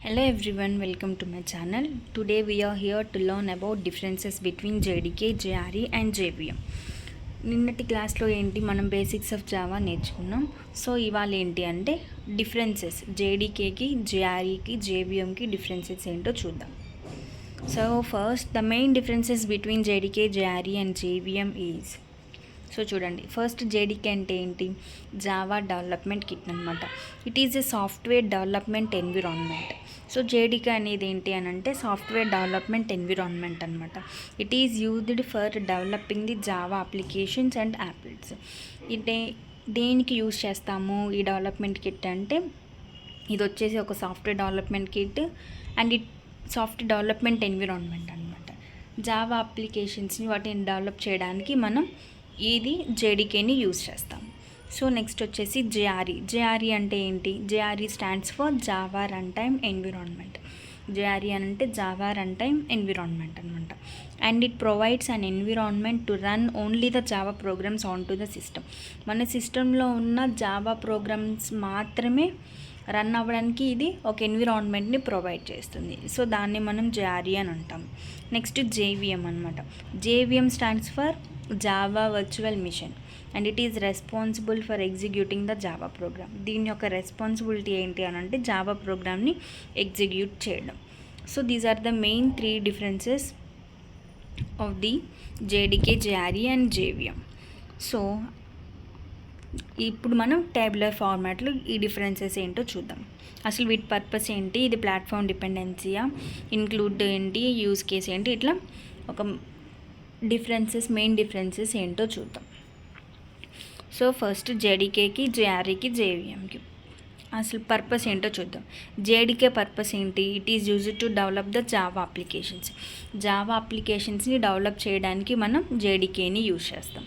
Hello everyone, welcome to my channel. Today we are here to learn about differences between JDK, JRE and JVM. నిన్నటి క్లాస్లో ఏంటి మనం basics of Java నేర్చుకున్నాం. So ఇవాళ ఏంటి అంటే డిఫరెన్సెస్ జేడీకేకి, జేఆర్ఈకి, జేవిఎంకి డిఫరెన్సెస్ ఏంటో చూద్దాం. So first the main differences between JDK, JRE and JVM is. So చూడండి, ఫస్ట్ జేడీకే అంటే ఏంటి? జావా డెవలప్మెంట్ కిట్ అనమాట. It is a software development environment. So JDK అనేది ఏంటి అని అంటే సాఫ్ట్వేర్ డెవలప్మెంట్ ఎన్విరాన్మెంట్ అనమాట. It is used for developing the Java applications and apps. ఇది దేనికి యూజ్ చేస్తాము ఈ డెవలప్మెంట్ కిట్ అంటే, ఇది వచ్చేసి ఒక software development kit and it software development environment అనమాట. జావా అప్లికేషన్స్ని వాటిని డెవలప్ చేయడానికి మనం ఇది జేడీకేని యూజ్ చేస్తాం. సో నెక్స్ట్ వచ్చేసి జేఆర్ఈ అంటే ఏంటి? JRE stands for Java run time environment. JRE అని అంటే జావా రన్ టైమ్ ఎన్విరాన్మెంట్ అనమాట. And it provides an environment to run only the Java programmes on to the system. మన సిస్టంలో ఉన్న జావా ప్రోగ్రామ్స్ మాత్రమే రన్ అవ్వడానికి ఇది ఒక ఎన్విరాన్మెంట్ని ప్రొవైడ్ చేస్తుంది. సో దాన్ని మనం జేఆర్ఈ అని అంటాం. నెక్స్ట్ జేవిఎం అనమాట. JVM stands for Java virtual machine and it is responsible for executing the Java program. దీని యొక్క రెస్పాన్సిబిలిటీ ఏంటి అని అంటే జావా ప్రోగ్రామ్ని ఎగ్జిక్యూట్ చేయడం. So these are the main 3 differences of the JDK, JRE and JVM. So ఇప్పుడు మనం tabular ఫార్మాట్లో ఈ డిఫరెన్సెస్ ఏంటో చూద్దాం. అసలు వీటి పర్పస్ ఏంటి, ఇది ప్లాట్ఫామ్ డిపెండెన్సీయా, ఇన్క్లూడ్ ఏంటి, యూజ్ కేస్ ఏంటి, ఇట్లా ఒక మెయిన్ డిఫరెన్సెస్ ఏంటో చూద్దాం. సో ఫస్ట్ జేడీకేకి, జేఆర్ఈకి, జేవిఎంకి అసలు పర్పస్ ఏంటో చూద్దాం. జేడీకే పర్పస్ ఏంటి? It is used to develop the Java applications. Java అప్లికేషన్స్ని డెవలప్ చేయడానికి మనం జేడీకేని యూజ్ చేస్తాం.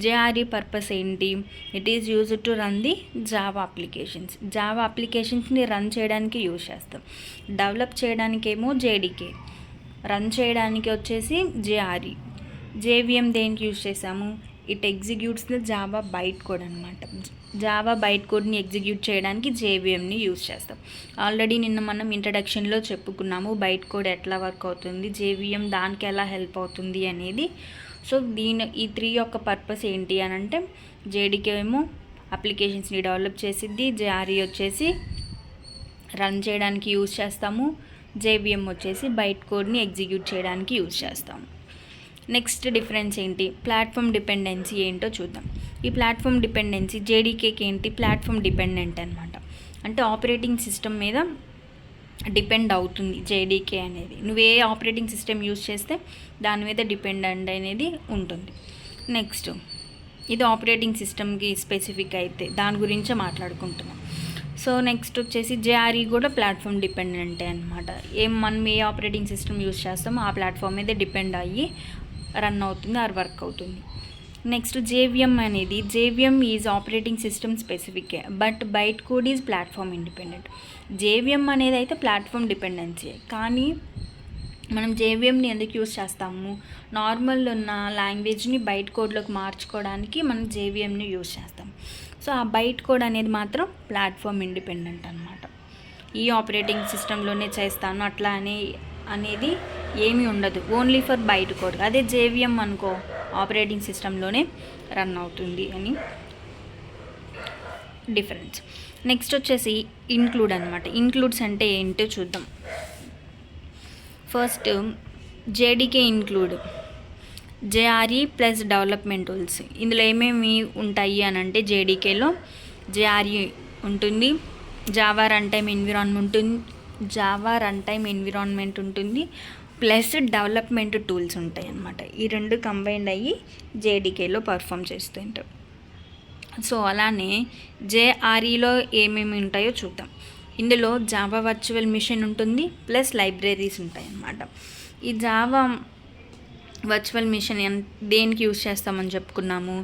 జేఆర్ఈ పర్పస్ ఏంటి? It is used to run the Java applications. Java అప్లికేషన్స్ని రన్ చేయడానికి యూజ్ చేస్తాం. డెవలప్ చేయడానికేమో జేడీకే, రన్ చేయడానికి వచ్చేసి జేఆర్ఈ. జేవిఎం దేనికి యూజ్ చేసాము? It executes the Java byte code అనమాట. జావా బైట్ కోడ్ని ఎగ్జిక్యూట్ చేయడానికి జేవిఎంని యూజ్ చేస్తాం. ఆల్రెడీ నిన్న మనం ఇంట్రడక్షన్లో చెప్పుకున్నాము బైట్ కోడ్ ఎట్లా వర్క్ అవుతుంది, జేవిఎం దానికి ఎలా హెల్ప్ అవుతుంది అనేది. సో ఈ 3 యొక్క పర్పస్ ఏంటి అని అంటే, జేడీకే ఏమో అప్లికేషన్స్ని డెవలప్ చేసిద్ది, జేఆర్ఈ వచ్చేసి రన్ చేయడానికి యూజ్ చేస్తాము, జేవిఎం వచ్చేసి బైట్ కోడ్ని ఎగ్జిక్యూట్ చేయడానికి యూజ్ చేస్తాము. నెక్స్ట్ డిఫరెన్స్ ఏంటి? ప్లాట్ఫామ్ డిపెండెన్సీ ఏంటో చూద్దాం. ఈ ప్లాట్ఫామ్ డిపెండెన్సీ జేడీకేకి ఏంటి? ప్లాట్ఫామ్ డిపెండెంట్ అనమాట. అంటే ఆపరేటింగ్ సిస్టమ్ మీద డిపెండ్ అవుతుంది జేడీకే అనేది. నువ్వు ఏ ఆపరేటింగ్ సిస్టమ్ యూజ్ చేస్తే దాని మీద డిపెండెంట్ అనేది ఉంటుంది. నెక్స్ట్ ఇది ఆపరేటింగ్ సిస్టమ్కి స్పెసిఫిక్ అయితే దాని గురించే మాట్లాడుకుంటున్నాం. సో నెక్స్ట్ వచ్చేసి జేఆర్ఈ కూడా ప్లాట్ఫామ్ డిపెండెంటే అనమాట. మనం ఏ ఆపరేటింగ్ సిస్టమ్ యూజ్ చేస్తామో ఆ ప్లాట్ఫామ్ మీద డిపెండ్ అయ్యి రన్ అవుతుంది ఆర్ వర్క్ అవుతుంది. నెక్స్ట్ జేవిఎం అనేది, JVM is operating system specific but byte code is platform independent. JVM అనేది అయితే ప్లాట్ఫామ్ డిపెండెన్సీ, కానీ మనం జేవిఎంని ఎందుకు యూజ్ చేస్తాము? నార్మల్ ఉన్న లాంగ్వేజ్ని బైట్ కోడ్లోకి మార్చుకోవడానికి మనం జేవిఎంని యూజ్ చేస్తాం. సో ఆ బైట్ కోడ్ అనేది మాత్రం ప్లాట్ఫామ్ ఇండిపెండెంట్ అనమాట. ఈ ఆపరేటింగ్ సిస్టంలోనే చేస్తాను అట్లా అనేది ఏమీ ఉండదు, ఓన్లీ ఫర్ బైట్ కోడ్. అదే జేవిఎం అనుకో ఆపరేటింగ్ సిస్టంలోనే రన్ అవుతుంది అని డిఫరెన్స్. నెక్స్ట్ వచ్చేసి ఇన్క్లూడ్ అనమాట. ఇన్క్లూడ్స్ అంటే ఏంటో చూద్దాం. First JDK include JRE plus development tools. ఇందులో ఏమేమి ఉంటాయి అని అంటే, జేడీకేలో జేఆర్ఈ ఉంటుంది, జావా రన్ టైమ్ ఎన్విరాన్మెంట్ ఉంటుంది, ప్లస్ డెవలప్మెంట్ టూల్స్ ఉంటాయి అన్నమాట. ఈ 2 కంబైన్డ్ అయ్యి జేడీకేలో పర్ఫామ్ చేస్తుంటారు. సో అలానే జేఆర్ఈలో ఏమేమి ఉంటాయో చూద్దాం. ఇందులో జావా వర్చువల్ మిషన్ ఉంటుంది, ప్లస్ లైబ్రరీస్ ఉంటాయి అన్నమాట. ఈ జావా వర్చువల్ మిషన్ దేనికి యూజ్ చేస్తామని చెప్పుకున్నాము?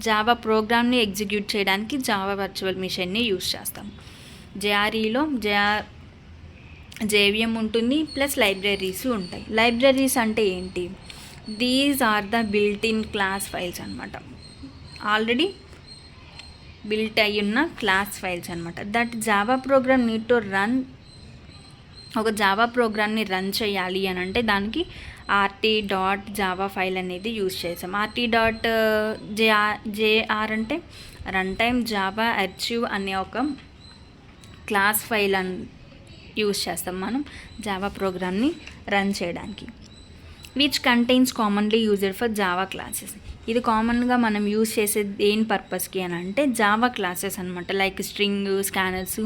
జావా ప్రోగ్రామ్ని ఎగ్జిక్యూట్ చేయడానికి జావా వర్చువల్ మిషన్ని యూజ్ చేస్తాము. జేఆర్ఈలో జేవిఎం ఉంటుంది, ప్లస్ లైబ్రరీస్ ఉంటాయి. లైబ్రరీస్ అంటే ఏంటి? These are the built in class files అనమాట. ఆల్రెడీ బిల్ట్ అయ్యి ఉన్న క్లాస్ ఫైల్స్ అనమాట. That Java program need to run ఒక జావా ప్రోగ్రామ్ని రన్ చేయాలి అని అంటే దానికి rt.java ఫైల్ అనేది యూజ్ చేసాం. rt.jr అంటే రన్ టైమ్ జావా అర్చీవ్ అనే ఒక క్లాస్ ఫైల్ అని యూజ్ చేస్తాం మనం జావా ప్రోగ్రామ్ని రన్ చేయడానికి. Which contains commonly used for Java classes. ఇది కామన్గా మనం యూజ్ చేసేది దేని పర్పస్కి అని అంటే జావా క్లాసెస్ అనమాట. లైక్ స్ట్రింగ్, స్కానర్స్,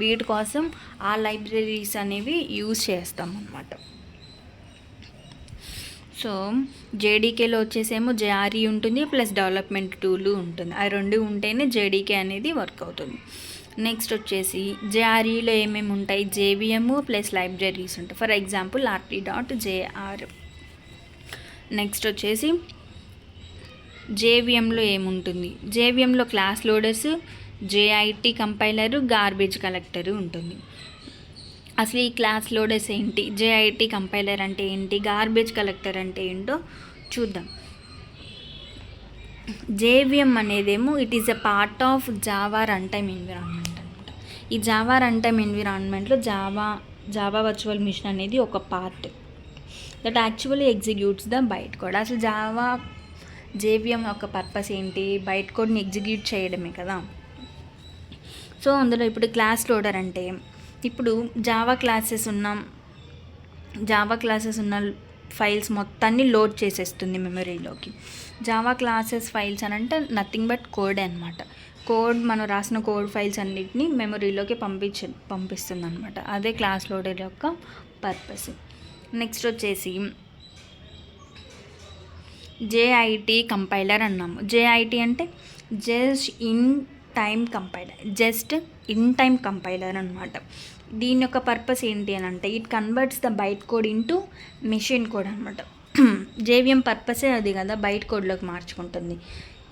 వీటి కోసం ఆ లైబ్రరీస్ అనేవి యూజ్ చేస్తాం అన్నమాట. సో జేడీకేలో వచ్చేసేమో జేఆర్ఈ ఉంటుంది ప్లస్ డెవలప్మెంట్ టూల్ ఉంటుంది. ఆ రెండు ఉంటేనే జేడీకే అనేది వర్క్ అవుతుంది. నెక్స్ట్ వచ్చేసి జేఆర్ఈలో ఏమేమి ఉంటాయి, జేవిఎం ప్లస్ లైబ్రరీస్ ఉంటాయి. For example rt.jr. నెక్స్ట్ వచ్చేసి జేవిఎంలో ఏముంటుంది, జేవిఎంలో class loaders, JIT compiler, garbage collector ఉంటుంది. అసలు ఈ క్లాస్ లోడర్స్ ఏంటి, జేఐటీ కంపైలర్ అంటే ఏంటి, గార్బేజ్ కలెక్టర్ అంటే ఏంటో చూద్దాం. జేవిఎం అనేదేమో it is a part of Java run time environment అనమాట. ఈ జావా రన్ టైమ్ ఎన్విరాన్మెంట్లో జావా వర్చువల్ మిషన్ అనేది ఒక part that actually executes the byte code. అసలు జేవిఎం యొక్క పర్పస్ ఏంటి, బైట్ కోడ్ని ఎగ్జిక్యూట్ చేయడమే కదా. సో అందులో ఇప్పుడు క్లాస్ లోడర్ అంటే ఇప్పుడు జావా క్లాసెస్ ఉన్న ఫైల్స్ మొత్తాన్ని లోడ్ చేసేస్తుంది మెమరీలోకి. జావా క్లాసెస్ ఫైల్స్ అని అంటే నథింగ్ బట్ కోడ్ అనమాట. మనం రాసిన కోడ్ ఫైల్స్ అన్నిటిని మెమరీలోకి పంపిస్తుంది అనమాట. అదే క్లాస్ లోడర్ యొక్క పర్పస్. నెక్స్ట్ వచ్చేసి జేఐటీ కంపైలర్ అన్నాము. జేఐటీ అంటే జస్ట్ ఇన్ టైమ్ కంపైలర్ అనమాట. దీని యొక్క పర్పస్ ఏంటి అని అంటే it converts the byte code into machine code అనమాట. జేవిఎం పర్పసే అది కదా, బైట్ కోడ్లోకి మార్చుకుంటుంది.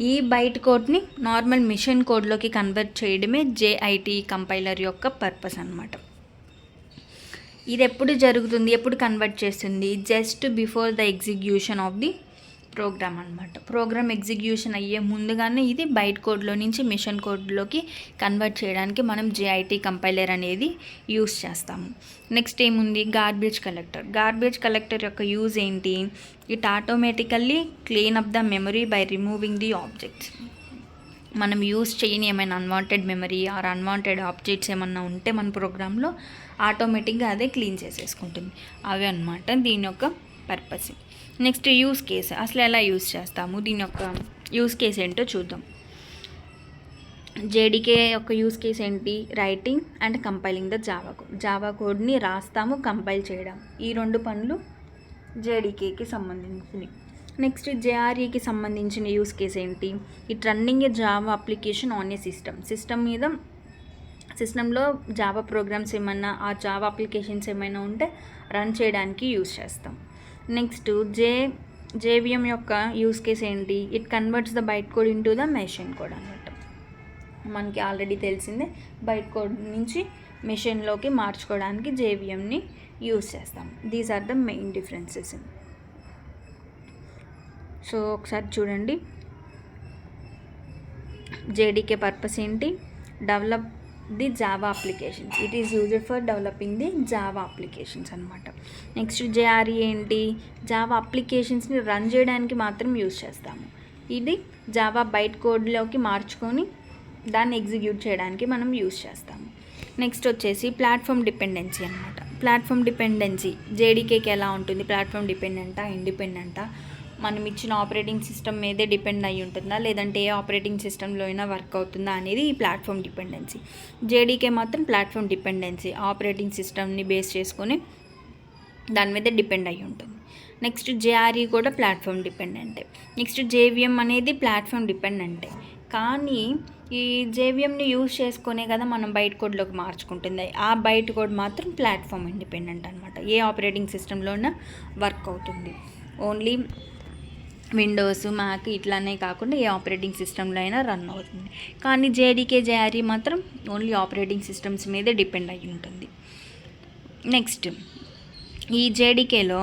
ఈ బైట్ కోడ్ని నార్మల్ మెషిన్ కోడ్లోకి కన్వర్ట్ చేయడమే జేఐటీ కంపైలర్ యొక్క పర్పస్ అనమాట. ఇది ఎప్పుడు కన్వర్ట్ చేస్తుంది, just before the execution of the program అనమాట. ప్రోగ్రామ్ ఎగ్జిక్యూషన్ అయ్యే ముందుగానే ఇది బైట్ కోడ్లో నుంచి మిషన్ కోడ్లోకి కన్వర్ట్ చేయడానికి మనం జేఐటీ కంపైలర్ అనేది యూస్ చేస్తాము. నెక్స్ట్ ఏముంది, గార్బేజ్ కలెక్టర్ యొక్క యూజ్ ఏంటి, it automatically clean up the memory by removing the objects. మనం యూస్ చేయని ఏమైనా unwanted memory or unwanted objects ఏమన్నా ఉంటే మన ప్రోగ్రాంలో ఆటోమేటిక్గా అదే క్లీన్ చేసేసుకుంటుంది. అవే అన్నమాట దీని యొక్క పర్పస్. నెక్స్ట్ యూస్ కేస్, అసలు ఎలా యూస్ చేస్తాము, దీని యొక్క యూస్ కేస్ ఏంటో చూద్దాం. జేడీకే యొక్క యూస్ కేస్ ఏంటి, writing and compiling the Java కోడ్ని రాస్తాము, కంపైల్ చేయడం. ఈ రెండు పనులు జేడీకేకి సంబంధించినవి. నెక్స్ట్ జేఆర్ఈకి సంబంధించిన యూస్ కేస్ ఏంటి, it running A Java application on a సిస్టంలో జావా ప్రోగ్రామ్స్ ఏమన్నా, ఆ జావా అప్లికేషన్స్ ఏమైనా ఉంటే రన్ చేయడానికి యూస్ చేస్తాం. నెక్స్ట్ జేవిఎం యొక్క యూస్ కేస్ ఏంటి, it converts the byte code into the machine code అన్నమాట. మనకి ఆల్రెడీ తెలిసిందే, బైట్ కోడ్ నుంచి మెషిన్లోకి మార్చుకోవడానికి జేవిఎంని యూస్ చేస్తాం. These are the main differences. So ఒకసారి చూడండి, జేడీకే పర్పస్ ఏంటి, develop the Java applications, it is used for developing the Java applications అనమాట. నెక్స్ట్ జేఆర్ఈ ఏంటి, జావా అప్లికేషన్స్ని రన్ చేయడానికి మాత్రం యూజ్ చేస్తాము. ఇది జావా బైట్ కోడ్లోకి మార్చుకొని దాన్ని ఎగ్జిక్యూట్ చేయడానికి మనం యూజ్ చేస్తాము. నెక్స్ట్ వచ్చేసి ప్లాట్ఫామ్ డిపెండెన్సీ అనమాట. ప్లాట్ఫామ్ డిపెండెన్సీ జేడీకేకి ఎలా ఉంటుంది, ప్లాట్ఫామ్ డిపెండెంటా ఇండిపెండెంటా, మనం ఇచ్చిన ఆపరేటింగ్ సిస్టమ్ మీదే డిపెండ్ అయ్యి ఉంటుందా లేదంటే ఏ ఆపరేటింగ్ సిస్టంలో అయినా వర్క్ అవుతుందా అనేది ఈ ప్లాట్ఫామ్ డిపెండెన్సీ. జేడీకే మాత్రం ప్లాట్ఫామ్ డిపెండెన్సీ ఆపరేటింగ్ సిస్టమ్ని బేస్ చేసుకొని దాని మీద డిపెండ్ అయ్యి ఉంటుంది. నెక్స్ట్ జేఆర్ఈ కూడా ప్లాట్ఫామ్ డిపెండెంటే. నెక్స్ట్ జేవిఎం అనేది ప్లాట్ఫామ్ డిపెండెంటే, కానీ ఈ జేవిఎంని యూజ్ చేసుకునే కదా మనం బైట్ కోడ్లోకి మార్చుకుంటుంది. ఆ బైట్ కోడ్ మాత్రం ప్లాట్ఫామ్ ఇండిపెండెంట్ అనమాట. ఏ ఆపరేటింగ్ సిస్టంలోనే వర్క్ అవుతుంది, ఓన్లీ విండోస్, మ్యాక్ ఇట్లానే కాకుండా ఏ ఆపరేటింగ్ సిస్టంలో అయినా రన్ అవుతుంది. కానీ జేడీకే జేఆర్ఈ మాత్రం ఓన్లీ ఆపరేటింగ్ సిస్టమ్స్ మీదే డిపెండ్ అయ్యి ఉంటుంది. నెక్స్ట్ ఈ జేడీకేలో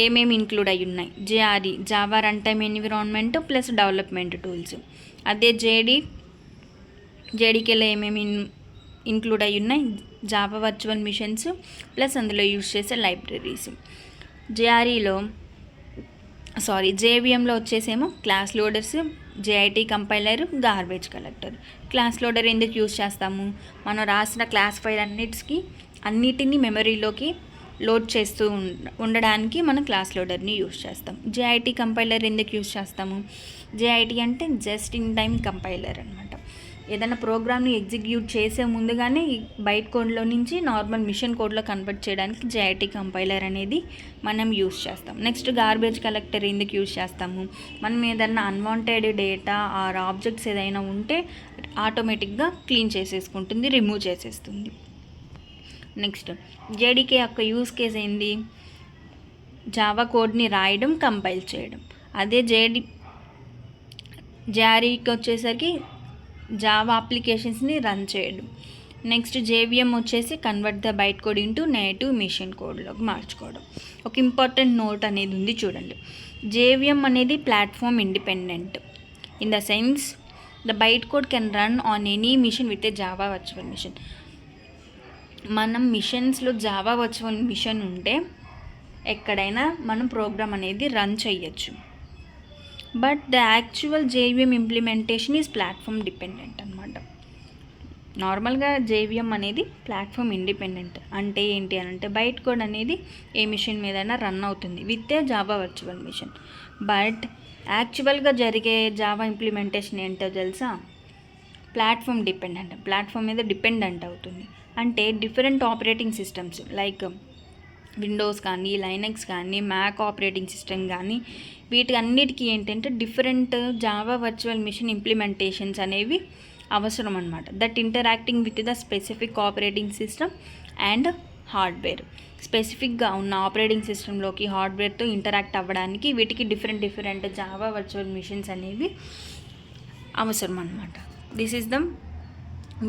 ఏమేమి ఇంక్లూడ్ అయ్యి ఉన్నాయి, JRE Java run time environment plus development tools. అదే జేడీకేలో ఏమేమి ఇంక్లూడ్ అయి ఉన్నాయి జావా వర్చువల్ మిషన్స్ ప్లస్ అందులో యూజ్ చేసే లైబ్రరీస్. జేవిఎంలో వచ్చేసేమో class loaders, జేఐటీ compiler, garbage collector. Class loader ఎందుకు యూజ్ చేస్తాము? మనం రాసిన క్లాస్ ఫైల్ అన్నిటినీ మెమరీలోకి లోడ్ చేస్తూ ఉండడానికి మనం క్లాస్ లోడర్ని యూజ్ చేస్తాం. జేఐటీ కంపైలర్ ఎందుకు యూజ్ చేస్తాము? జేఐటీ అంటే జస్ట్ ఇన్ టైమ్ కంపైలర్ అనమాట. ఏదైనా ప్రోగ్రామ్ని ఎగ్జిక్యూట్ చేసే ముందుగానే బైట్ కోడ్లో నుంచి నార్మల్ మిషన్ కోడ్లో కన్వర్ట్ చేయడానికి జేఐటీ కంపైలర్ అనేది మనం యూజ్ చేస్తాం. నెక్స్ట్ గార్బేజ్ కలెక్టర్ ఎందుకు యూజ్ చేస్తాము? మనం ఏదైనా అన్వాంటెడ్ డేటా ఆర్ ఆబ్జెక్ట్స్ ఏదైనా ఉంటే ఆటోమేటిక్గా క్లీన్ చేసేసుకుంటుంది, రిమూవ్ చేసేస్తుంది. నెక్స్ట్ జేడీకే యొక్క యూజ్ కేస్ ఏంది? జావా కోడ్ని రాయడం, కంపైల్ చేయడం. అదే జేఆర్ఈకి వచ్చేసరికి జావా అప్లికేషన్స్ని రన్ చేయడం. నెక్స్ట్ జేవిఎం వచ్చేసి convert the byte code into native machine కోడ్లోకి మార్చుకోవడం. ఒక ఇంపార్టెంట్ నోట్ అనేది ఉంది చూడండి. జేవిఎం అనేది platform independent in the sense the byte code can run on any machine with a Java virtual machine. మనం మిషన్స్లో జావా వర్చువల్ మిషన్ ఉంటే ఎక్కడైనా మనం ప్రోగ్రామ్ అనేది రన్ చేయొచ్చు. But the actual JVM implementation is platform dependent అనమాట. నార్మల్గా JVM అనేది ప్లాట్ఫామ్ ఇండిపెండెంట్ అంటే ఏంటి అని అంటే బైట్ కోడ్ అనేది ఏ మిషన్ మీదైనా రన్ అవుతుంది with a Java virtual machine. But యాక్చువల్గా జరిగే జావా ఇంప్లిమెంటేషన్ ఏంటో తెలుసా? Platform dependent. ప్లాట్ఫామ్ మీద డిపెండెంట్ అవుతుంది. అంటే different operating systems like Windows కానీ, లైనక్స్ కానీ, మ్యాక్ ఆపరేటింగ్ సిస్టమ్ కానీ వీటి అన్నిటికీ ఏంటంటే different Java virtual machine implementations అనేవి అవసరం అనమాట. That interacting with the specific operating system and hardware. స్పెసిఫిక్గా ఉన్న ఆపరేటింగ్ సిస్టంలోకి హార్డ్వేర్తో ఇంటరాక్ట్ అవ్వడానికి వీటికి డిఫరెంట్ జావా వర్చువల్ మిషన్స్ అనేవి అవసరం అనమాట. This is the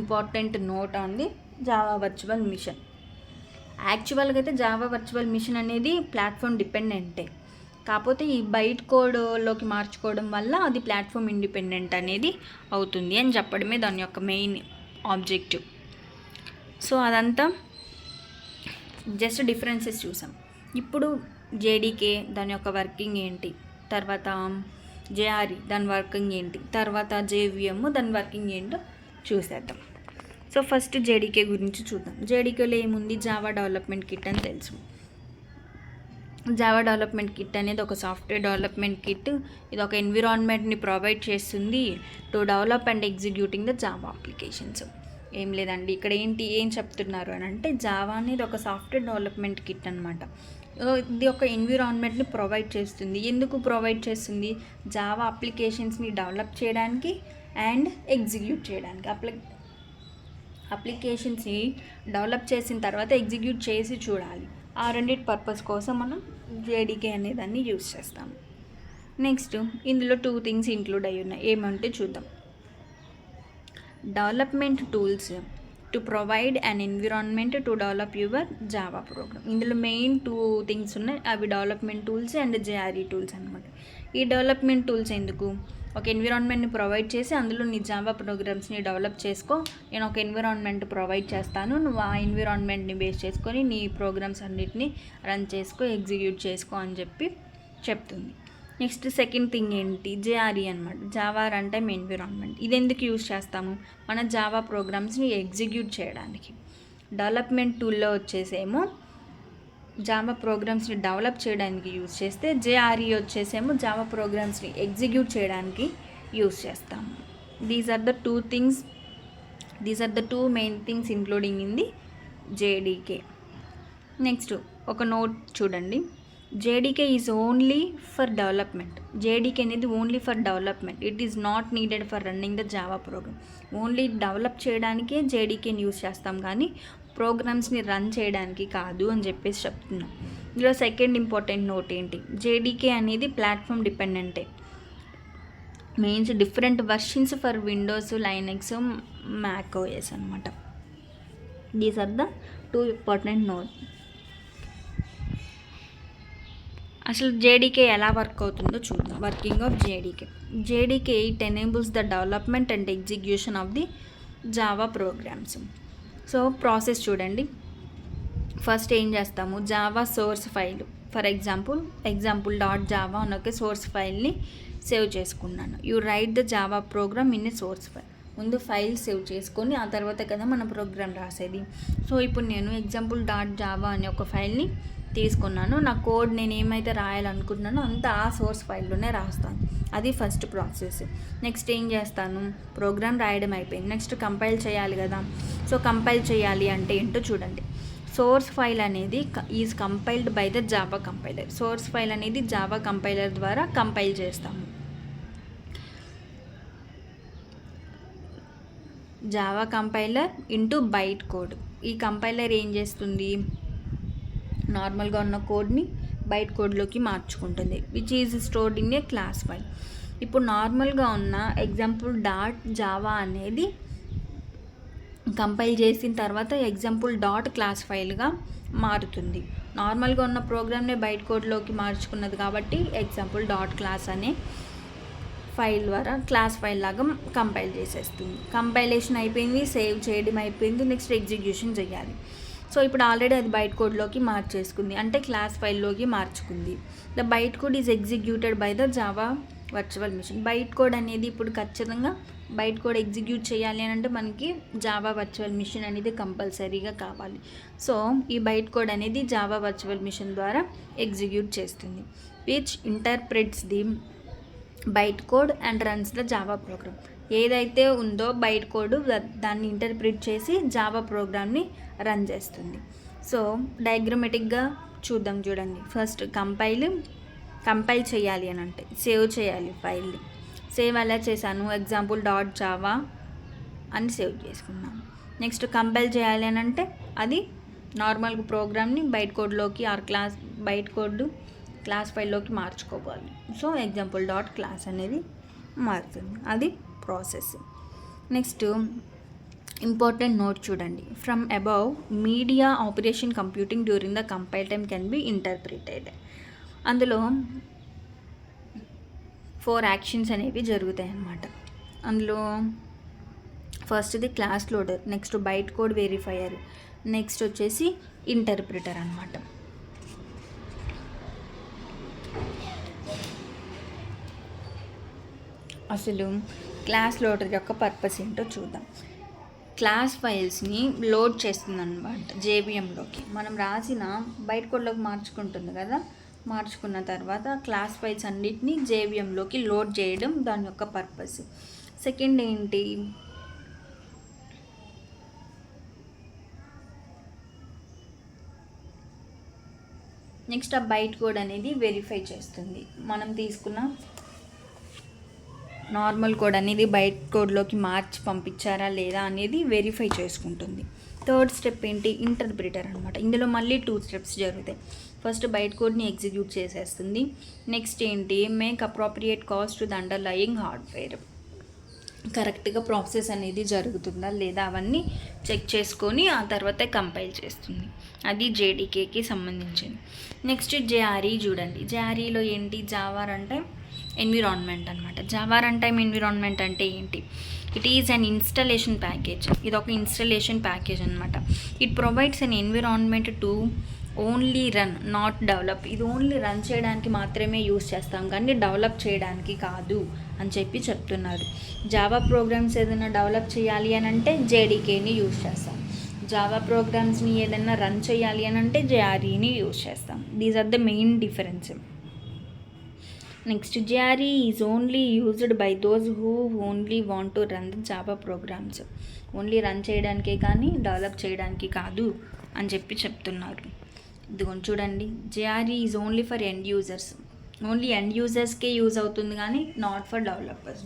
important note on the Java virtual machine. యాక్చువల్గా అయితే జావా వర్చువల్ మిషన్ అనేది ప్లాట్ఫామ్ డిపెండెంటే, కాకపోతే ఈ బైట్ కోడ్లోకి మార్చుకోవడం వల్ల అది ప్లాట్ఫామ్ ఇండిపెండెంట్ అనేది అవుతుంది అని చెప్పడమే దాని యొక్క మెయిన్ ఆబ్జెక్టివ్. సో అదంతా జస్ట్ డిఫరెన్సెస్ చూసాం. ఇప్పుడు జేడీకే దాని యొక్క వర్కింగ్ ఏంటి, తర్వాత జేఆర్ఈ దాని వర్కింగ్ ఏంటి, తర్వాత జేవిఎం దాని వర్కింగ్ ఏంటో చూసేద్దాం. సో ఫస్ట్ జేడీకే గురించి చూద్దాం. జేడీకేలో ఏముంది? జావా డెవలప్మెంట్ కిట్ అని తెలుసు. జావా డెవలప్మెంట్ కిట్ అనేది ఒక సాఫ్ట్వేర్ డెవలప్మెంట్ కిట్. ఇది ఒక ఎన్విరాన్మెంట్ని ప్రొవైడ్ చేస్తుంది to develop and executing the Java applications. ఏం లేదండి, ఇక్కడ ఏం చెప్తున్నారు అని అంటే జావా అనేది ఒక సాఫ్ట్వేర్ డెవలప్మెంట్ కిట్ అనమాట. ఇది ఒక ఎన్విరాన్మెంట్ని ప్రొవైడ్ చేస్తుంది. ఎందుకు ప్రొవైడ్ చేస్తుంది? జావా అప్లికేషన్స్ని డెవలప్ చేయడానికి అండ్ ఎగ్జిక్యూట్ చేయడానికి. అప్లికేషన్స్ని డెవలప్ చేసిన తర్వాత ఎగ్జిక్యూట్ చేసి చూడాలి. ఆ రెండింటి పర్పస్ కోసం మనం జేడీకే అనేదాన్ని యూజ్ చేస్తాము. నెక్స్ట్ ఇందులో 2 థింగ్స్ ఇంక్లూడ్ అయి ఉన్నాయి. ఏమంటే చూద్దాం. Development tools to provide an environment to develop your Java programme. ఇందులో మెయిన్ 2 థింగ్స్ ఉన్నాయి. అవి development tools and JRE tools అనమాట. ఈ డెవలప్మెంట్ టూల్స్ ఎందుకు? ఒక ఎన్విరాన్మెంట్ని ప్రొవైడ్ చేసి అందులో నీ జావా ప్రోగ్రామ్స్ని డెవలప్ చేసుకో, నేను ఒక ఎన్విరాన్మెంట్ ప్రొవైడ్ చేస్తాను, నువ్వు ఆ ఎన్విరాన్మెంట్ని బేస్ చేసుకొని నీ ప్రోగ్రామ్స్ అన్నిటిని రన్ చేసుకో, ఎగ్జిక్యూట్ చేసుకో అని చెప్తుంది. నెక్స్ట్ సెకండ్ థింగ్ ఏంటి? జేఆర్ఈ అనమాట. Java run time environment. ఇది ఎందుకు యూజ్ చేస్తాము? మన జావా ప్రోగ్రామ్స్ని ఎగ్జిక్యూట్ చేయడానికి. డెవలప్మెంట్ టూల్లో వచ్చేసేమో జావా ప్రోగ్రామ్స్ని డెవలప్ చేయడానికి యూజ్ చేస్తే, జేఆర్ఈ వచ్చేసేమో జావా ప్రోగ్రామ్స్ని ఎగ్జిక్యూట్ చేయడానికి యూజ్ చేస్తాము. These are the two main things including in the JDK. Next ఒక నోట్ చూడండి. JDK is only for development. JDK అనేది only for development. It is not needed for running the Java programme. Only develop చేయడానికే జేడీకేని use చేస్తాం, కానీ ప్రోగ్రామ్స్ని run చేయడానికి కాదు అని చెప్పేసి చెప్తున్నాం. ఇందులో సెకండ్ ఇంపార్టెంట్ నోట్ ఏంటి? జేడీకే అనేది ప్లాట్ఫామ్ డిపెండెంటే. Means different versions for Windows, Linux, Mac OS అనమాట. These are the 2 important note. అసలు జేడీకే ఎలా వర్క్ అవుతుందో చూద్దాం. Working of JDK it enables the development and execution of the Java programs. So process చూడండి. First ఏం చేస్తాము, Java source file for example dot Java అని ఒక సోర్స్ ఫైల్ని సేవ్ చేసుకున్నాను. You write the Java programme in a source file. ముందు file save చేసుకొని ఆ తర్వాత కదా మన ప్రోగ్రామ్ రాసేది. సో ఇప్పుడు నేను ఎగ్జాంపుల్ డాట్ జావా అనే ఒక ఫైల్ని తీసుకున్నాను. నా కోడ్ నేను ఏమైతే రాయాలనుకుంటున్నానో అంతా ఆ సోర్స్ ఫైల్లోనే రాస్తాను. అది ఫస్ట్ ప్రాసెస్. నెక్స్ట్ ఏం చేస్తాను, ప్రోగ్రామ్ రాయడం అయిపోయింది. నెక్స్ట్ కంపైల్ చేయాలి కదా. సో కంపైల్ చేయాలి అంటే ఏంటో చూడండి. సోర్స్ ఫైల్ అనేది is compiled by the Java compiler. Source file అనేది జావా కంపైలర్ ద్వారా కంపైల్ చేస్తాము. Java compiler into byte code. ఈ కంపైలర్ ఏం చేస్తుంది, నార్మల్గా ఉన్న కోడ్ని బైట్ కోడ్లోకి మార్చుకుంటుంది, which is stored in a class file. ఇప్పుడు నార్మల్గా ఉన్న ఎగ్జాంపుల్ డాట్ జావా అనేది కంపైల్ చేసిన తర్వాత ఎగ్జాంపుల్ డాట్ క్లాస్ ఫైల్గా మారుతుంది. నార్మల్గా ఉన్న ప్రోగ్రామ్ని బైట్ కోడ్లోకి మార్చుకున్నది కాబట్టి ఎగ్జాంపుల్ డాట్ క్లాస్ అనే ఫైల్ ద్వారా క్లాస్ ఫైల్ లాగా కంపైల్ చేసేస్తుంది. కంపైలేషన్ అయిపోయింది, సేవ్ చేయడం అయిపోయింది, నెక్స్ట్ ఎగ్జిక్యూషన్ చేయాలి. సో ఇప్పుడు ఆల్రెడీ అది బైట్ కోడ్లోకి మార్చేసుకుంది, అంటే క్లాస్ ఫైల్లోకి మార్చుకుంది. The byte code is executed by the Java virtual machine. Byte code అనేది ఇప్పుడు ఖచ్చితంగా బైట్ కోడ్ ఎగ్జిక్యూట్ చేయాలి అని అంటే మనకి జావా వర్చువల్ మిషన్ అనేది కంపల్సరీగా కావాలి. సో ఈ బైట్ కోడ్ అనేది జావా వర్చువల్ మిషన్ ద్వారా ఎగ్జిక్యూట్ చేస్తుంది, which interprets the byte code and runs the Java program. ఏదైతే ఉందో బైట్ కోడ్ దాన్ని ఇంటర్ప్రిట్ చేసి జావా ప్రోగ్రామ్ని రన్ చేస్తుంది. సో డయాగ్రమెటిక్గా చూడండి. ఫస్ట్ కంపైల్ చేయాలి అని అంటే సేవ్ చేయాలి ఫైల్ని. సేవ్ ఎలా చేశాను, ఎగ్జాంపుల్ డాట్ జావా అని సేవ్ చేసుకున్నాను. నెక్స్ట్ కంపైల్ చేయాలి అని అంటే అది నార్మల్గా ప్రోగ్రామ్ని బైట్ కోడ్లోకి బైట్ కోడ్ క్లాస్ ఫైల్లోకి మార్చుకోవాలి. సో ఎగ్జాంపుల్ డాట్ క్లాస్ అనేది మారుతుంది, అది ప్రాసెస్. నెక్స్ట్ ఇంపార్టెంట్ నోట్ చూడండి. From above media operation computing during the compile time can be interpreted. అందులో 4 యాక్షన్స్ అనేవి జరుగుతాయి అన్నమాట. అందులో ఫస్ట్ది class loader, next byte code verifier, next వచ్చేసి ఇంటర్ప్రిటర్ అన్నమాట. అసలు క్లాస్ లోడర్ యొక్క పర్పస్ ఏంటో చూద్దాం. క్లాస్ ఫైల్స్ని లోడ్ చేస్తుంది అన్నమాట జేబిఎంలోకి. మనం రాసిన బైట్ కోడ్లోకి మార్చుకుంటుంది కదా, మార్చుకున్న తర్వాత క్లాస్ ఫైల్స్ అన్నిటినీ జేబిఎంలోకి లోడ్ చేయడం దాని యొక్క పర్పస్. సెకండ్ ఏంటి, నెక్స్ట్ ఆ బైట్ కోడ్ అనేది వెరిఫై చేస్తుంది. మనం తీసుకున్న నార్మల్ కోడ్ అనేది బైట్ కోడ్లోకి మార్చి పంపించారా లేదా అనేది వెరిఫై చేసుకుంటుంది. థర్డ్ స్టెప్ ఏంటి, ఇంటర్ప్రిటర్ అనమాట. ఇందులో మళ్ళీ 2 స్టెప్స్ జరుగుతాయి. ఫస్ట్ బైట్ కోడ్ని ఎగ్జిక్యూట్ చేసేస్తుంది. నెక్స్ట్ ఏంటి, make appropriate cost to the underlying hardware. కరెక్ట్గా ప్రాసెస్ అనేది జరుగుతుందా లేదా అవన్నీ చెక్ చేసుకొని ఆ తర్వాతే కంపైల్ చేస్తుంది. అది జేడీకేకి సంబంధించింది. నెక్స్ట్ జేఆర్ఈ చూడండి. జేఆర్ఈలో ఏంటి, జావా రన్ టైమ్ ఎన్విరాన్మెంట్ అనమాట. జావా రన్ టైమ్ ఎన్విరాన్మెంట్ అంటే ఏంటి, it is an installation package. ఇది ఒక ఇన్స్టలేషన్ ప్యాకేజ్ అనమాట. It provides an environment to only run not develop. ఇది ఓన్లీ రన్ చేయడానికి మాత్రమే యూస్ చేస్తాం కానీ డెవలప్ చేయడానికి కాదు అని చెప్తున్నారు. జావా ప్రోగ్రామ్స్ ఏదైనా డెవలప్ చేయాలి అని అంటే జేడీకేని యూస్ చేస్తాం. జావా ప్రోగ్రామ్స్ని ఏదైనా రన్ చేయాలి అని అంటే జేఆర్ఈని యూస్ చేస్తాం. These are the main difference. Next JRE is only used by those who only want to run the Java programs. Only run చేయడానికే కానీ డెవలప్ చేయడానికి కాదు అని చెప్తున్నారు. ఇదిగోండి చూడండి, JRE is only for end users. Only end యూజర్స్కే use అవుతుంది కానీ నాట్ ఫర్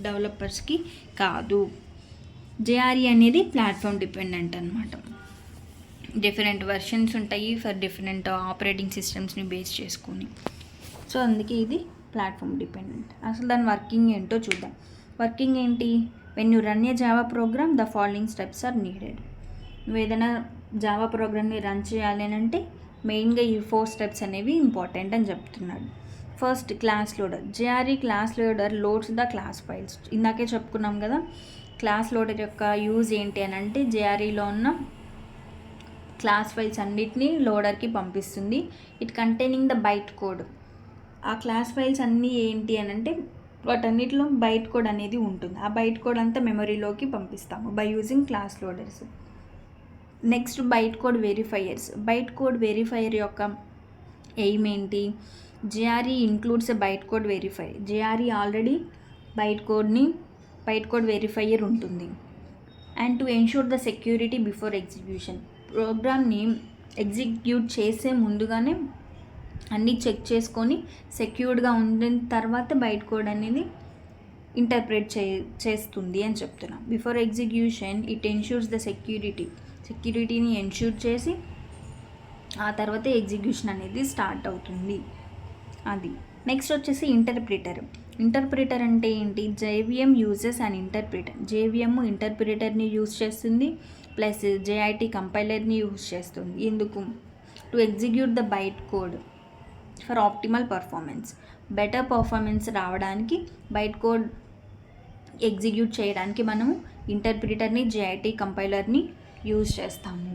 డెవలపర్స్కి కాదు. జేఆర్ఈ అనేది ప్లాట్ఫామ్ డిపెండెంట్ అనమాట. డిఫరెంట్ వెర్షన్స్ ఉంటాయి ఫర్ డిఫరెంట్ ఆపరేటింగ్ సిస్టమ్స్ని బేస్ చేసుకొని. సో అందుకే ఇది ప్లాట్ఫామ్ డిపెండెంట్. అసలు దాని వర్కింగ్ ఏంటో చూద్దాం. వర్కింగ్ ఏంటి, when you run a Java program the following steps are needed. నువ్వు ఏదైనా జావా ప్రోగ్రామ్ని రన్ చేయాలి అని అంటే మెయిన్గా ఈ 4 స్టెప్స్ అనేవి ఇంపార్టెంట్ అని చెప్తున్నాడు. First class loader. JRE class loader loads the class files. ఇందాకే చెప్పుకున్నాం కదా, క్లాస్ లోడర్ యొక్క యూజ్ ఏంటి అని అంటే జేఆర్ఈలో ఉన్న క్లాస్ ఫైల్స్ అన్నిటినీ లోడర్కి పంపిస్తుంది. It containing the byte code. ఆ క్లాస్ ఫైల్స్ అన్నీ ఏంటి అని అంటే వాటన్నిటిలో బైట్ కోడ్ అనేది ఉంటుంది. ఆ బైట్ కోడ్ అంతా మెమరీలోకి పంపిస్తాము by using class loaders. Next byte code verifiers. Byte code verifier యొక్క ఎయిమ్ ఏంటి? JRE includes a byte code verifier. JRE already byte code verifier ఉంటుంది. And to ensure the security before execution. ప్రోగ్రామ్ని execute చేసే ముందుగానే అన్నీ check చేసుకొని సెక్యూర్డ్గా ఉండిన తర్వాత బైట్ కోడ్ అనేది ఇంటర్ప్రెట్ చేస్తుంది అని చెప్తున్నా. Before execution it ensures the సెక్యూరిటీని ఎన్షూర్ చేసి ఆ తర్వాత ఎగ్జిక్యూషన్ అనేది స్టార్ట్ అవుతుంది. అది. నెక్స్ట్ వచ్చేసి ఇంటర్ప్రిటర్ అంటే ఏంటి? JVM uses and interpreter. JVM ఇంటర్ప్రిటర్ని యూజ్ చేస్తుంది, ప్లస్ JIT కంపైలర్ని యూజ్ చేస్తుంది. ఎందుకు? To execute the byte code for optimal performance. Better performance రావడానికి బైట్ కోడ్ ఎగ్జిక్యూట్ చేయడానికి మనము ఇంటర్ప్రిటర్ని JIT కంపైలర్ని యూజ్ చేస్తాము.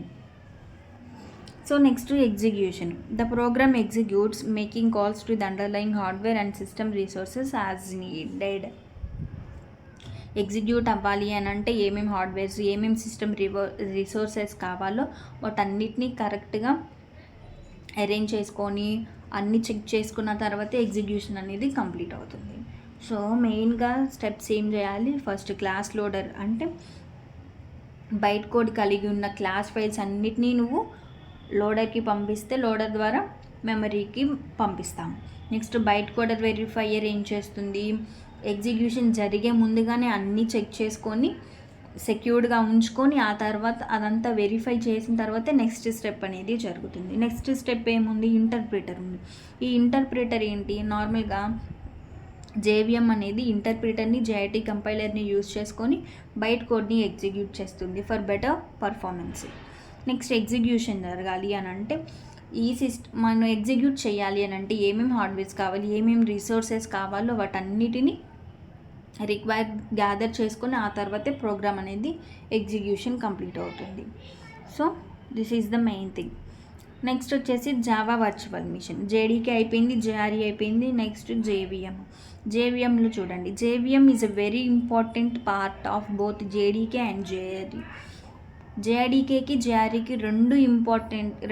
So next execution. The program executes making calls to the underlying hardware and system resources as needed. Execute అవ్వాలి అని అంటే ఏమేమి హార్డ్వేర్స్, ఏమేమి సిస్టమ్ రిసోర్సెస్ కావాలో వాటన్నిటినీ కరెక్ట్గా అరేంజ్ చేసుకొని అన్నీ చెక్ చేసుకున్న తర్వాత ఎగ్జిక్యూషన్ అనేది కంప్లీట్ అవుతుంది. సో మెయిన్గా స్టెప్స్ ఏం చేయాలి? ఫస్ట్ క్లాస్ లోడర్ అంటే బైట్ కోడ్ కలిగి ఉన్న క్లాస్ ఫైల్స్ అన్నిటినీ నువ్వు లోడర్కి పంపిస్తే లోడర్ ద్వారా మెమరీకి పంపిస్తాము. నెక్స్ట్ బైట్ కోడ్ వెరిఫైయర్ ఏం చేస్తుంది? ఎగ్జిక్యూషన్ జరిగే ముందుగానే అన్నీ చెక్ చేసుకొని సెక్యూర్డ్గా ఉంచుకొని ఆ తర్వాత అదంతా వెరిఫై చేసిన తర్వాత నెక్స్ట్ స్టెప్ అనేది జరుగుతుంది. నెక్స్ట్ స్టెప్ ఏముంది? ఇంటర్ప్రిటర్ ఉంది. ఈ ఇంటర్ప్రిటర్ ఏంటి? నార్మల్గా JVM అనేది ఇంటర్ప్రిటర్ని JIT కంపైలర్ని యూజ్ చేసుకొని బైట్ కోడ్ని ఎగ్జిక్యూట్ చేస్తుంది for better performance. Next execution జరగాలి అని అంటే మనం ఎగ్జిక్యూట్ చేయాలి అని అంటే ఏమేమి హార్డ్వేర్స్ కావాలి, ఏమేమి రిసోర్సెస్ కావాలో వాటన్నిటిని గ్యాదర్ చేసుకొని ఆ తర్వాతే ప్రోగ్రామ్ అనేది ఎగ్జిక్యూషన్ కంప్లీట్ అవుతుంది. So this is the main thing. Next వచ్చేసి జావా వర్చువల్ మిషన్. JDK అయిపోయింది, JRE అయిపోయింది. నెక్స్ట్ JVMలో చూడండి. JVM is a very important part of both JDK and JRE. JDKకి JREకి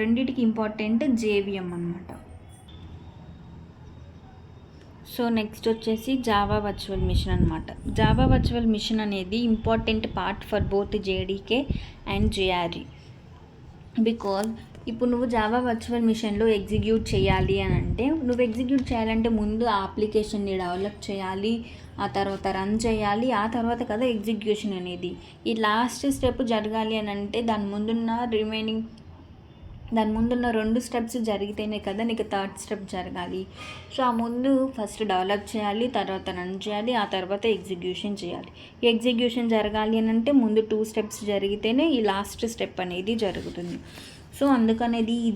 రెండిటికి ఇంపార్టెంట్ JVM అన్నమాట. సో నెక్స్ట్ వచ్చేసి Java virtual machine అనమాట. Java virtual machine అనేది important part for both JDK and JRE. Because ఇప్పుడు నువ్వు Java virtual మిషన్లో execute చేయాలి అని అంటే నువ్వు ఎగ్జిక్యూట్ చేయాలంటే ముందు ఆ అప్లికేషన్ని డెవలప్ చేయాలి, ఆ తర్వాత రన్ చేయాలి, ఆ తర్వాత కదా ఎగ్జిక్యూషన్ అనేది. ఈ లాస్ట్ స్టెప్ జరగాలి అని అంటే దాని ముందున్న 2 స్టెప్స్ జరిగితేనే కదా నీకు థర్డ్ స్టెప్ జరగాలి. సో ఆ ముందు ఫస్ట్ డెవలప్ చేయాలి, తర్వాత రన్ చేయాలి, ఆ తర్వాత ఎగ్జిక్యూషన్ చేయాలి. ఈ ఎగ్జిక్యూషన్ జరగాలి అని అంటే ముందు 2 స్టెప్స్ జరిగితేనే ఈ లాస్ట్ స్టెప్ అనేది జరుగుతుంది. సో అందుకనేది ఈ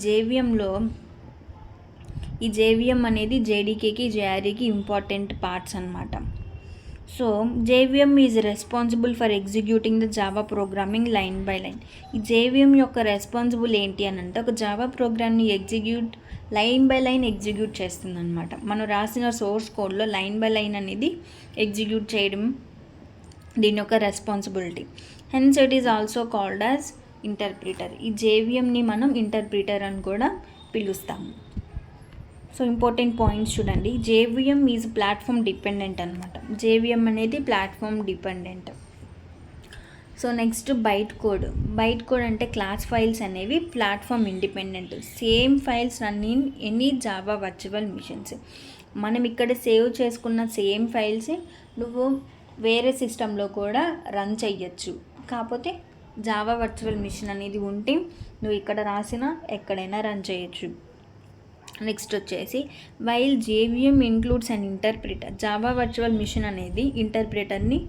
JVM అనేది JDKకి JREకి ఇంపార్టెంట్ పార్ట్స్ అన్నమాట. So JVM is responsible for executing the Java programming line by line. ఈ JVM యొక్క రెస్పాన్సిబుల్ ఏంటి అని అంటే ఒక జావా ప్రోగ్రామ్ని లైన్ బై లైన్ ఎగ్జిక్యూట్ చేస్తుంది అనమాట. మనం రాసిన సోర్స్ కోడ్లో లైన్ బై లైన్ అనేది ఎగ్జిక్యూట్ చేయడం దీని యొక్క responsibility. Hence it is also called as interpreter. ఈ JVMని మనం ఇంటర్ప్రిటర్ అని కూడా పిలుస్తాము. సో ఇంపార్టెంట్ పాయింట్స్ చూడండి. JVM ఈజ్ ప్లాట్ఫామ్ డిపెండెంట్ అనమాట. JVM అనేది platform dependent. So next byte code అంటే క్లాస్ ఫైల్స్ అనేవి platform independent. Same files run in any Java virtual machines. మనం ఇక్కడ సేవ్ చేసుకున్న సేమ్ ఫైల్స్ నువ్వు వేరే సిస్టంలో కూడా రన్ చెయ్యొచ్చు. కాకపోతే జావా వర్చువల్ మిషన్ అనేది ఉంటే నువ్వు ఇక్కడ రాసినా ఎక్కడైనా రన్ చేయొచ్చు. నెక్స్ట్ వచ్చేసి while JVM includes and interpreter. Java virtual machine అనేది ఇంటర్ప్రిటర్ని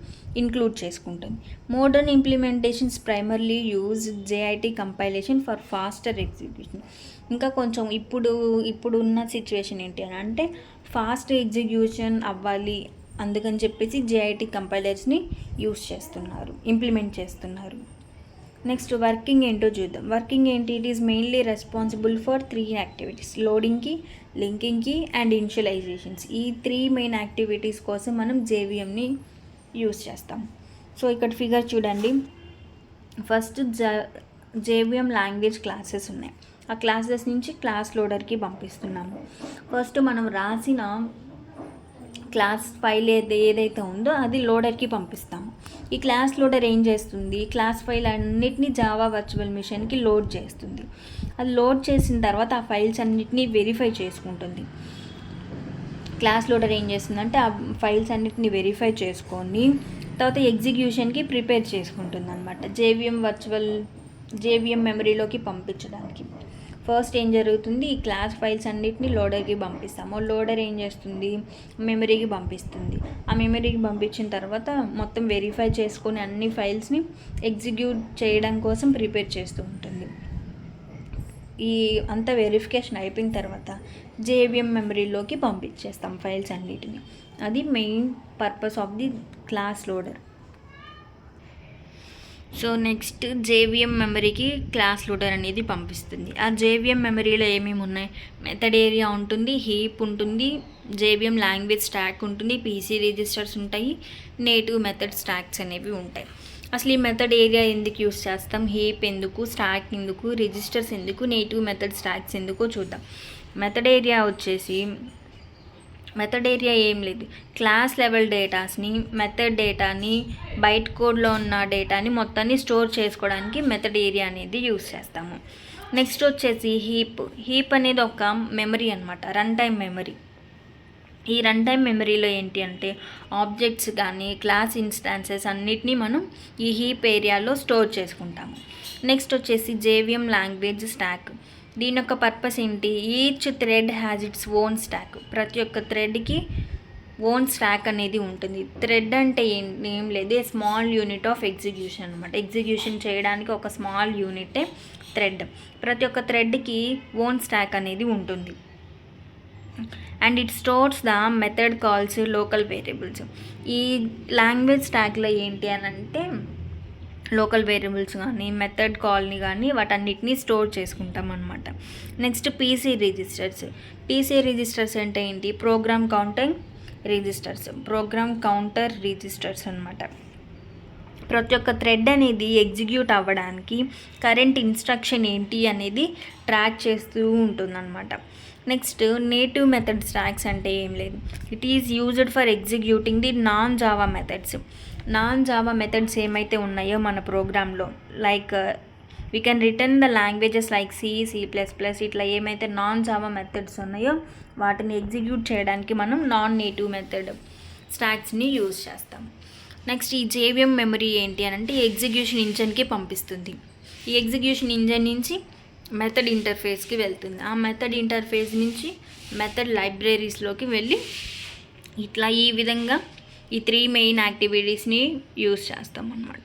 ఇంక్లూడ్ చేసుకుంటుంది. Modern implementations primarily use JIT compilation for faster execution. ఇంకా కొంచెం ఇప్పుడు ఉన్న సిచ్యువేషన్ ఏంటి అని అంటే ఫాస్ట్ ఎగ్జిక్యూషన్ అవ్వాలి, అందుకని చెప్పేసి JIT కంపైలర్స్ని ఇంప్లిమెంట్ చేస్తున్నారు. నెక్స్ట్ వర్కింగ్ ఏంటో చూద్దాం. వర్కింగ్ ఏంటి? It is mainly responsible for 3 activities: లోడింగ్కి, లింకింగ్కి అండ్ ఇనిషియలైజేషన్స్. ఈ 3 మెయిన్ యాక్టివిటీస్ కోసం మనం జేవిఎంని యూస్ చేస్తాం. సో ఇక్కడ ఫిగర్ చూడండి. ఫస్ట్ జేవిఎం లాంగ్వేజ్ క్లాసెస్ ఉన్నాయి. ఆ క్లాసెస్ నుంచి క్లాస్ లోడర్కి పంపిస్తున్నాము. ఫస్ట్ మనం రాసిన క్లాస్ ఫైల్ ఏదైతే ఉందో అది లోడర్కి పంపిస్తాము. ఈ క్లాస్ లోడర్ ఏం చేస్తుంది? క్లాస్ ఫైల్ అన్నిటినీ జావా వర్చువల్ మిషన్కి లోడ్ చేస్తుంది. అది లోడ్ చేసిన తర్వాత ఆ ఫైల్స్ అన్నిటినీ వెరిఫై చేసుకుంటుంది. క్లాస్ లోడర్ ఏం చేస్తుందంటే ఆ ఫైల్స్ అన్నిటిని వెరిఫై చేసుకొని తర్వాత ఎగ్జిక్యూషన్కి ప్రిపేర్ చేసుకుంటుంది అనమాట, జేవిఎం మెమరీలోకి పంపించడానికి. ఫస్ట్ ఏం జరుగుతుంది? ఈ క్లాస్ ఫైల్స్ అన్నిటిని లోడర్కి పంపిస్తాము. లోడర్ ఏం చేస్తుంది? మెమరీకి పంపిస్తుంది. ఆ మెమరీకి పంపించిన తర్వాత మొత్తం వెరిఫై చేసుకొని అన్ని ఫైల్స్ని ఎగ్జిక్యూట్ చేయడం కోసం ప్రిపేర్ చేస్తూ ఉంటుంది. ఈ అంత వెరిఫికేషన్ అయిపోయిన తర్వాత జేవిఎం మెమరీలోకి పంపించేస్తాం ఫైల్స్ అన్నిటిని. అది main purpose of the class loader. So next JVM మెమరీకి క్లాస్ లోడర్ అనేది పంపిస్తుంది. ఆ జేవిఎం మెమరీలో ఏమేమి ఉన్నాయి? మెథడ్ ఏరియా ఉంటుంది, హీప్ ఉంటుంది, జేవిఎం లాంగ్వేజ్ స్టాక్ ఉంటుంది, పీసీ రిజిస్టర్స్ ఉంటాయి, నేటివ్ మెథడ్ స్టాక్స్ అనేవి ఉంటాయి. అసలు ఈ మెథడ్ ఏరియా ఎందుకు యూస్ చేస్తాం, హీప్ ఎందుకు, స్టాక్ ఎందుకు, రిజిస్టర్స్ ఎందుకు, నేటివ్ మెథడ్ స్టాక్స్ ఎందుకో చూద్దాం. మెథడ్ ఏరియా ఏం లేదు, క్లాస్ లెవెల్ డేటాస్ని, మెథడ్ డేటాని, బైట్ కోడ్లో ఉన్న డేటాని మొత్తాన్ని స్టోర్ చేసుకోవడానికి మెథడ్ ఏరియా అనేది యూస్ చేస్తాము. నెక్స్ట్ వచ్చేసి హీప్ అనేది ఒక మెమరీ అనమాట, రన్ టైమ్ మెమరీ. ఈ రన్ టైమ్ మెమరీలో ఏంటి అంటే ఆబ్జెక్ట్స్ కానీ క్లాస్ ఇన్స్టాన్సెస్ అన్నిటినీ మనం ఈ హీప్ ఏరియాలో స్టోర్ చేసుకుంటాము. నెక్స్ట్ వచ్చేసి జేవిఎం లాంగ్వేజ్ స్టాక్. దీని యొక్క పర్పస్ ఏంటి? Each thread has its own stock. ప్రతి ఒక్క థ్రెడ్కి ఓన్ స్టాక్ అనేది ఉంటుంది. థ్రెడ్ అంటే ఏం లేదు, స్మాల్ యూనిట్ ఆఫ్ ఎగ్జిక్యూషన్ అనమాట. ఎగ్జిక్యూషన్ చేయడానికి ఒక స్మాల్ యూనిటే థ్రెడ్. ప్రతి ఒక్క థ్రెడ్కి ఓన్ స్టాక్ అనేది ఉంటుంది. And it stores the method calls local variables. ఈ లాంగ్వేజ్ స్టాక్లో ఏంటి అని అంటే లోకల్ వేరియబుల్స్ కానీ మెథడ్ కాల్ని కానీ వాటన్నిటిని స్టోర్ చేసుకుంటాం అనమాట. నెక్స్ట్ పీసీ రిజిస్టర్స్ అంటే ఏంటి? ప్రోగ్రామ్ కౌంటర్ రిజిస్టర్స్ అనమాట. ప్రతి ఒక్క థ్రెడ్ అనేది ఎగ్జిక్యూట్ అవ్వడానికి కరెంట్ ఇన్స్ట్రక్షన్ ఏంటి అనేది ట్రాక్ చేస్తూ ఉంటుందన్నమాట. నెక్స్ట్ నేటివ్ మెథడ్ స్టాక్స్ అంటే ఏం లేదు, it is used for executing the non Java methods ఏమైతే ఉన్నాయో మన ప్రోగ్రాంలో, like we can return the languages like C++, ఇట్లా ఏమైతే నాన్ జావా మెథడ్స్ ఉన్నాయో వాటిని ఎగ్జిక్యూట్ చేయడానికి మనం నాన్ నేటివ్ మెథడ్ స్టాక్స్ని యూజ్ చేస్తాం. నెక్స్ట్ ఈ జేవిఎం మెమరీ ఏంటి అని అంటే ఎగ్జిక్యూషన్ ఇంజన్కి పంపిస్తుంది. ఈ ఎగ్జిక్యూషన్ ఇంజన్ నుంచి మెథడ్ ఇంటర్ఫేస్కి వెళ్తుంది. ఆ మెథడ్ ఇంటర్ఫేస్ నుంచి మెథడ్ లైబ్రరీస్లోకి వెళ్ళి ఇట్లా ఈ విధంగా ఈ 3 మెయిన్ యాక్టివిటీస్ని యూజ్ చేస్తాం అన్నమాట.